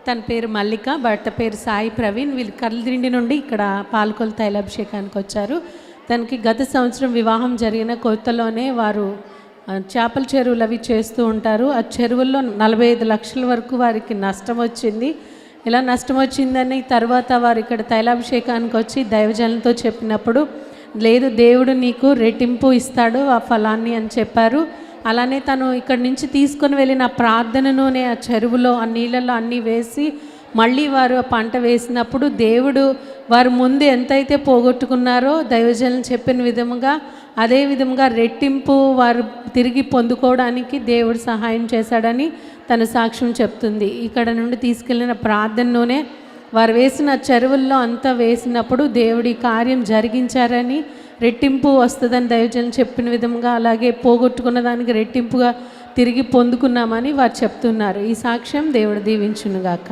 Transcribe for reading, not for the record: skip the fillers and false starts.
తన పేరు మల్లిక, భర్త పేరు సాయి ప్రవీణ్. వీళ్ళు కల్దిండి నుండి ఇక్కడ పాలకొల తైలాభిషేకానికి వచ్చారు. తనకి గత సంవత్సరం వివాహం జరిగిన కొత్తలోనే వారు చేపల చెరువులు అవి చేస్తూ ఉంటారు. ఆ చెరువుల్లో 45 లక్షల వరకు వారికి నష్టం వచ్చింది. ఇలా నష్టం వచ్చిందని తర్వాత వారు ఇక్కడ తైలాభిషేకానికి వచ్చి దైవజనులతో చెప్పినప్పుడు, లేదు దేవుడు నీకు రెట్టింపు ఇస్తాడు ఆ ఫలాన్ని అని చెప్పారు. అలానే తను ఇక్కడి నుంచి తీసుకొని వెళ్ళిన ప్రార్థన నూనె ఆ చెరువులో ఆ నీళ్ళల్లో అన్నీ వేసి మళ్ళీ వారు పంట వేసినప్పుడు దేవుడు వారు ముందు ఎంతైతే పోగొట్టుకున్నారో దైవజనులు చెప్పిన విధముగా అదే విధంగా రెట్టింపు వారు తిరిగి పొందుకోవడానికి దేవుడు సహాయం చేశాడని తన సాక్ష్యం చెప్తుంది. ఇక్కడ నుండి తీసుకెళ్ళిన ప్రార్థనలోనే వారు వేసిన చెరువుల్లో అంతా వేసినప్పుడు దేవుడి కార్యం జరిగించారని, రెట్టింపు వస్తుందని దైవజనులు చెప్పిన విధంగా అలాగే పోగొట్టుకున్న దానికి రెట్టింపుగా తిరిగి పొందుకున్నామని వారు చెప్తున్నారు. ఈ సాక్ష్యం దేవుడు దీవించునుగాక.